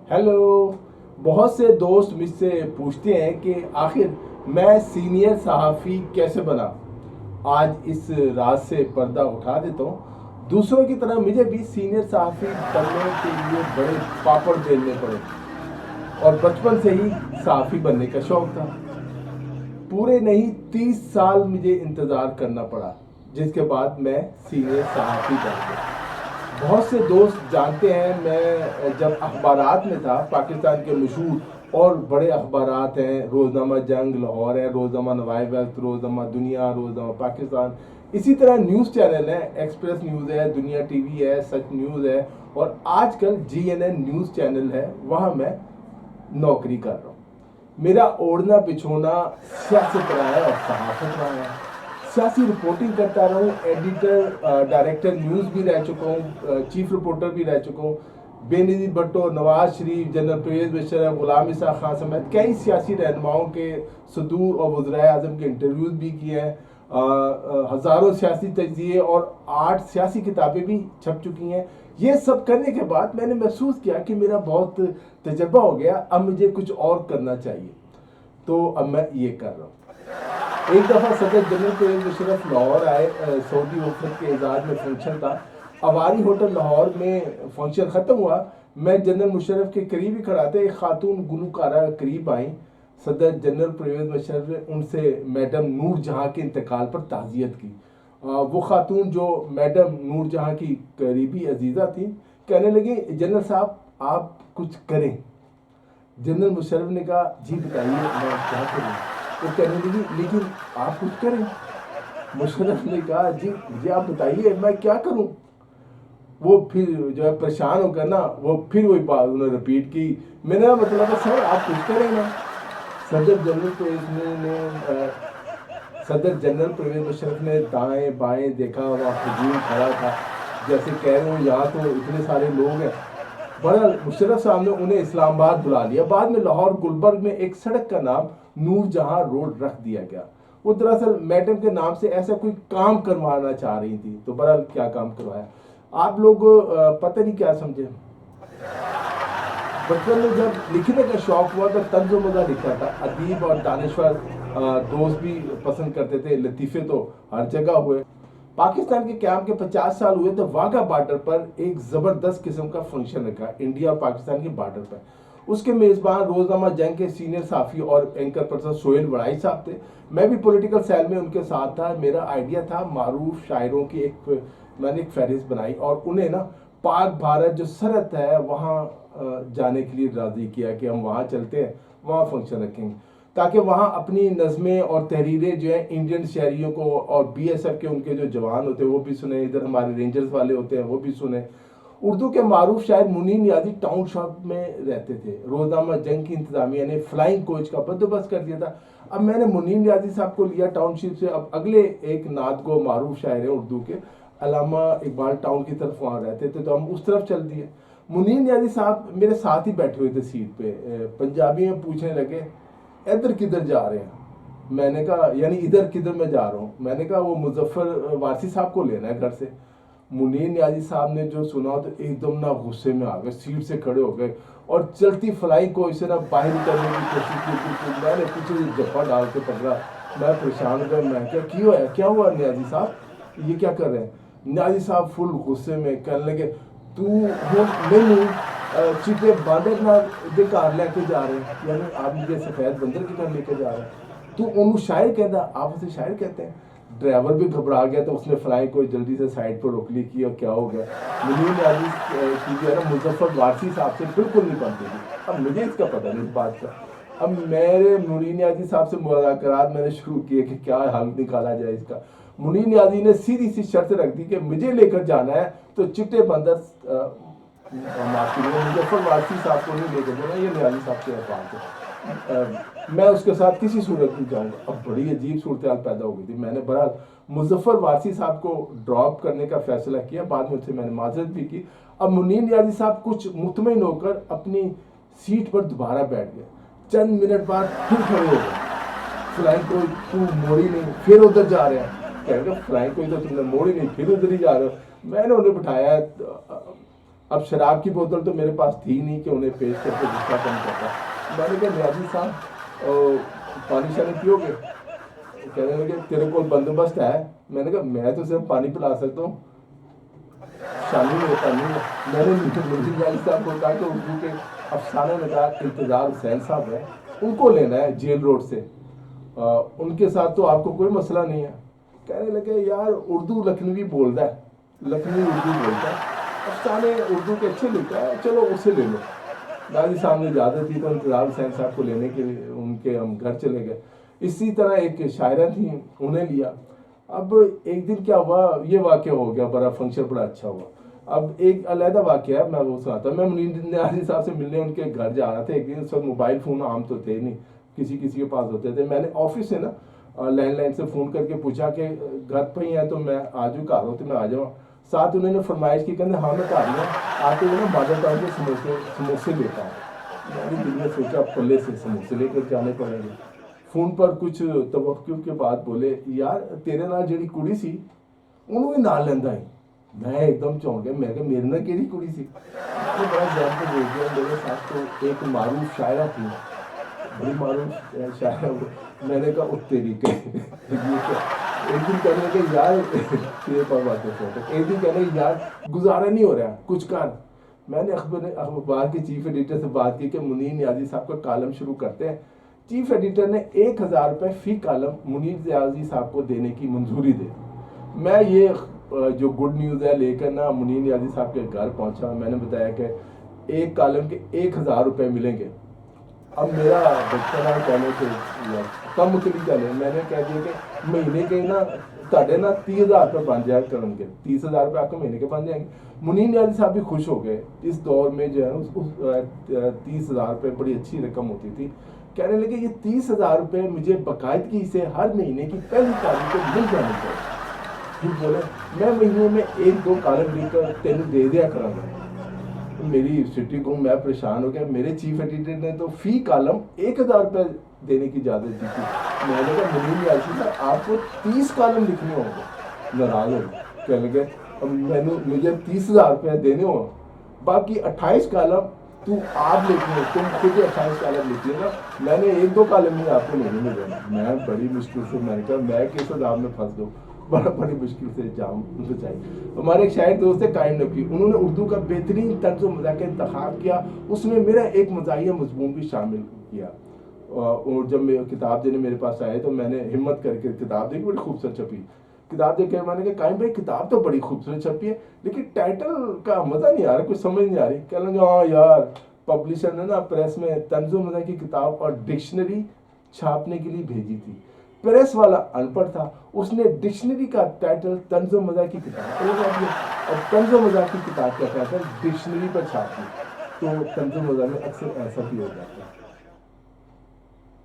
Hello. बहुत से दोस्त मुझसे पूछते हैं कि आखिर मैं सीनियर सहाफ़ी कैसे बना। आज इस राज से पर्दा उठा देता हूँ। दूसरों की तरह मुझे भी सीनियर सहाफ़ी बनने के लिए बड़े पापड़ बेलने पड़े और बचपन से ही सहाफ़ी बनने का शौक था। पूरे नहीं 30 साल मुझे इंतज़ार करना पड़ा, जिसके बाद मैं सीनियर सहाफ़ी बन गया। बहुत से दोस्त जानते हैं मैं जब अखबारात में था, पाकिस्तान के मशहूर और बड़े अखबारात हैं, रोज़नामा जंग लाहौर है, रोज़नामा नवाए वक्त, रोज़नामा दुनिया, रोज़नामा पाकिस्तान, इसी तरह न्यूज़ चैनल हैं, एक्सप्रेस न्यूज़ है, दुनिया टीवी है, सच न्यूज़ है और आजकल जीएनएन न्यूज़ चैनल है, वहाँ मैं नौकरी कर रहा हूँ। मेरा ओढ़ना बिछोना सियासत रहा है और सहाफत रहा है। सियासी रिपोर्टिंग करता रहा हूँ, एडिटर डायरेक्टर न्यूज़ भी रह चुका हूँ, चीफ रिपोर्टर भी रह चुका हूँ। बेनज़ीर भुट्टो, नवाज शरीफ, जनरल परवेज़ मुशर्रफ, गुलाम इसहाक़ खान समेत कई सियासी रहनुमाओं के सदूर और वज़राए आज़म के इंटरव्यूज़ भी किए हैं। हज़ारों सियासी तज्ज़िये और 8 सियासी किताबें भी छप चुकी हैं। ये सब करने के बाद मैंने महसूस किया कि मेरा बहुत तजर्बा हो गया, अब मुझे कुछ और करना चाहिए, तो अब मैं ये कर रहा हूँ। एक दफ़ा सदर जनरल परवेज़ मुशर्रफ लाहौर आए, सऊदी वफद के एजाज़ में फंक्शन था। अवारी होटल लाहौर में फंक्शन ख़त्म हुआ, मैं जनरल मुशर्रफ के करीब ही खड़ा था। एक खातून गुलकारा करीब आई। सदर जनरल परवेज़ मुशर्रफ ने उनसे मैडम नूर जहाँ के इंतकाल पर ताज़ियत की। वो खातून जो मैडम नूर जहाँ की करीबी अजीज़ा थी, कहने लगी, जनरल साहब आप कुछ करें। जनरल मुशर्रफ ने कहा, जी बताइए मैं क्या करूँ। वो कहने लगी, लेकिन आप कुछ करें। मुशर्रफ ने कहा, जी मुझे आप बताइए मैं क्या करूँ। वो फिर जो है परेशान होकर ना, वो फिर वही बात उन्होंने रिपीट की। मेरा मतलब है सर आप कुछ करें ना। सदर जनरल परवेज़ ने सदर जनरल परवेज़ मुशर्रफ ने दाएं बाएं देखा, वहाँ हजूम खड़ा था, जैसे कह रहे हो यहाँ तो इतने सारे लोग हैं। बहरहाल मुशर्रफ साहब ने उन्हें इस्लामाबाद बुला लिया। बाद में लाहौर गुलबर्ग में एक सड़क का नाम नूर जहाँ रोड रख दिया गया। वो दरअसल मैडम के नाम से ऐसा कोई काम करवाना चाह रही थी, तो बहरहाल क्या काम करवाया आप लोग पता नहीं क्या समझे। बचपन में जब लिखने का शौक हुआ तो तर्ज मज़ा लिखा था। अदीब और दानिश्वर दोस्त भी पसंद करते थे, लतीफ़े तो हर जगह हुए। पाकिस्तान के क़याम के 50 साल हुए तो वाघा बॉर्डर पर एक ज़बरदस्त किस्म का फंक्शन रखा, इंडिया और पाकिस्तान के बॉर्डर पर। उसके मेज़बान रोज़नामा जंग के सीनियर साफ़ी और एंकर पर्सन सोहेल वड़ाई साहब थे। मैं भी पॉलिटिकल सेल में उनके साथ था। मेरा आइडिया था मारूफ शायरों की मैंने एक फहरिस्त बनाई और उन्हें ना पाक भारत जो सरहद है वहाँ जाने के लिए राज़ी किया कि हम वहाँ चलते हैं, वहाँ फंक्शन रखेंगे, ताकि वहाँ अपनी नज़में और तहरीरें जो हैं इंडियन शहरियों को और बीएसएफ के उनके जो जवान होते हैं वो भी सुने, इधर हमारे रेंजर्स वाले होते हैं वो भी सुने। उर्दू के मारूफ शायर मुनीर नियाज़ी टाउनशिप में रहते थे। रोज़नामा जंग की इंतज़ामिया ने फ्लाइंग कोच का बंदोबस्त कर दिया था। अब मैंने मुनीर नियाज़ी साहब को लिया टाउनशिप से। अब अगले एक नात गो मारूफ शायर हैं उर्दू के, अलामा इकबाल टाउन की तरफ वहाँ रहते थे, तो हम उस तरफ चल दिए। मुनीर नियाज़ी साहब मेरे साथ ही बैठे हुए थे सीट पे। पंजाबी में पूछने लगे, इधर किधर जा रहे हैं। मैंने कहा यानी इधर किधर मैं जा रहा हूँ। मैंने कहा वो मुजफ्फर वारसी साहब को लेना है घर से। मुनीर नियाज़ी साहब ने जो सुना तो एकदम ना गुस्से में आ गए, सीट से खड़े हो गए और चलती फ्लाई को इसे ना बाहर निकलने की कोशिश की। मैंने पीछे जब्बा डाल के पकड़ा। मैं परेशान हो गया, मैं क्या हुआ नियाज़ी साहब, ये क्या कर रहे हैं। नियाज़ी साहब फुल गुस्से में कहने लगे, तू मैनू चिट्टे बांदर ना दे घर लेके जा रहे हैं, यानी आप मुझे सफ़ेद बंदर के घर लेके जा रहे हैं। तू उन्होंने शायर कहता, आप उसे शायर कहते हैं। ड्राइवर भी घबरा गया तो उसने फ्लाई को जल्दी से साइड पर रोक ली की और क्या हो गया। मुनीर नियाज़ी की जो है ना मुजफ्फर वारसी साहब से बिल्कुल नहीं बनती थी। अब मुझे इसका पता नहीं इस बात का। अब मेरे मुनीर नियाज़ी साहब से मुज़ाकरात मैंने शुरू किए कि क्या हल निकाला जाए इसका। मुनीर नियाज़ी ने सीधी सी शर्त रख दी कि मुझे लेकर जाना है तो चिट्टे बंदर मुजफ्फर वारसी साहब को नहीं लेकर जाना, ये नियाज़ी साहब के अहकाम थे। मैं उसके साथ किसी सूरत नहीं जाऊँगा। अब बड़ी अजीब सूरत हाल पैदा हो गई थी। मैंने बहरहाल मुजफ्फर वारसी साहब को ड्रॉप करने का फैसला किया, बाद में उससे मैंने माजरत भी की। अब मुनीर नियाज़ी साहब कुछ मुतमईन होकर अपनी सीट पर दोबारा बैठ गए। चंद मिनट बाद फिर खड़े हो गए। फ्लाइंग कोई तू मोड़ी नहीं, फिर उधर जा रहे हैं। कह रहे फ्लाइंग कोई तो तुमने मोड़ी नहीं, फिर उधर ही जा रहे हो। मैंने उन्हें बिठाया اب شراب کی بوتل تو میرے پاس تھی نہیں کہ انہیں پیش کر کے غصہ کم کرتا. میں نے کہا نیازی صاحب پانی شانی پیو گے؟ کہنے لگے تیرے کو بندوبست ہے. میں نے کہا میں تو صرف پانی پلا سکتا ہوں, شامل ہوتا نہیں ہے. میں نے منیر نیازی صاحب کو کہا کہ اردو کے افسانہ نگار انتظار حسین صاحب ہیں, ان کو لینا ہے جیل روڈ سے, ان کے ساتھ تو آپ کو کوئی مسئلہ نہیں ہے. کہنے لگے یار اردو لکھنوی بولتا ہے, لکھنوی اردو بولتا ہے, افسانے اردو کے اچھے لکھتا ہے, چلو اسے لے لو. غازی صاحب نے اجازت دی تو انتظار حسین صاحب کو لینے کے لیے ان کے ہم گھر چلے گئے. اسی طرح ایک شاعرہ تھیں, انہیں لیا. اب ایک دن کیا ہوا, یہ واقعہ ہو گیا, بڑا فنکشن بڑا اچھا ہوا. اب ایک علیحدہ واقعہ ہے, میں وہ سناتا ہوں. میں منیر نیازی صاحب سے ملنے ان کے گھر جا رہا تھا ایک دن. اس وقت موبائل فون عام تو تھے نہیں, کسی کسی کے پاس ہوتے تھے. میں نے آفس سے نا لینڈ لائن سے فون کر کے پوچھا کہ گھر پہ ہی ہے تو میں آ جاؤں, گھر ہو تو میں آ جاؤں. ساتھ انہوں نے فرمائش کی, کہتے ہاں میں گھر ہوں, آتے ہوئے نا مادر ٹاؤن کے سموسے لیتا ہوں. میں نے دل میں سوچا پلے سے سموسے لے کر جانے پڑیں گے. فون پر کچھ توقع کے بعد بولے یار تیرے نال جیڑی کڑی سی انہوں بھی نال لینا ہے. میں ایک دم چونک گیا, میں کہ میرے نال کیڑی کڑی سی. میں نے بڑا ذہن پہ دیکھ دیا, میرے ساتھ تو ایک معروف شاعرہ تھی, بڑی معروف شاعرہ. میں نے کہا اٹھ تیری کہ ایک دن کہنے کہ یار تیرے پر باتیں سوچ, ایک دن کہنے یار گزارا نہیں ہو رہا کچھ کر. میں نے اخبار کے چیف ایڈیٹر سے بات کی کہ منیر نیازی صاحب کا کالم شروع کرتے ہیں. چیف ایڈیٹر نے 1000 روپے فی کالم منیر نیازی صاحب کو دینے کی منظوری دے. میں یہ جو گڈ نیوز ہے لے کر نا منیر نیازی صاحب کے گھر پہنچا. میں نے بتایا کہ ایک کالم کے 1000 روپے ملیں گے. اب میرا بچہ کہنے کے کم کلی چلے, میں نے کہہ دیا کہ مہینے کے نا تاڑے نا 30,000 روپے بن جائے کریں گے, 30,000 روپے آپ کو مہینے کے بن جائیں گے. منیر نیازی صاحب بھی خوش ہو گئے. اس دور میں جو ہے 30,000 روپے بڑی اچھی رقم ہوتی تھی. کہنے لگے یہ 30,000 روپے مجھے باقاعدگی سے ہر مہینے کی پہلی تاریخ کو مل جانے چاہیے. پھر بولے میں مہینے میں 1-2 کالم لکھ کر تینوں دے دیا کروں گا. میری سٹی کو میں پریشان ہو گیا. میرے چیف ایڈیٹر نے تو فی کالم 1000 روپے دینے کی اجازت دی تھی. میں نے کہا منیر نیازی صاحب آپ کو 30 کالم لکھنے ہوں گے. ناراض ہو گئے, کہنے لگے مجھے 30,000 روپے دینے ہوں, باقی 28 کالم تو آپ لکھنے, تم خود 28 کالم لکھ لینا, میں نے 1-2 کالم نہیں آپ کو نہیں میں دینا. میں بڑی مشکل سے, میں نے کہا میں کس عذاب میں پھنس دوں, بڑی مشکل سے جام بچائی. ہمارے ایک شاعر دوست ہے قائم نقوی, انہوں نے اردو کا بہترین طنز و مزاح کا انتخاب کیا. اس میں میرا ایک مزاحیہ مضمون بھی شامل کیا. اور جب میں کتاب دینے میرے پاس آئے تو میں نے ہمت کر کے کتاب دیکھی, بڑی خوبصورت چھپی. کتاب دیکھ کے میں نے کہا قائم بھائی کتاب تو بڑی خوبصورت چھپی ہے لیکن ٹائٹل کا مزہ نہیں آ رہا, کچھ سمجھ نہیں آ رہی. کہنے لگے ہاں یار پبلشر نے نا پریس میں طنز و مزاح کی کتاب اور ڈکشنری چھاپنے کے لیے بھیجی تھی. پریس والا ان پڑھ تھا, اس نے ڈکشنری کا ٹائٹل طنز و مزاح کی کتاب پر لگا دیا اور طنز و مزاح کی کتاب کا ٹائٹل ڈکشنری پر چھاپ دیا. تو طنز و مزاح میں اکثر ایسا بھی ہو جاتا ہے.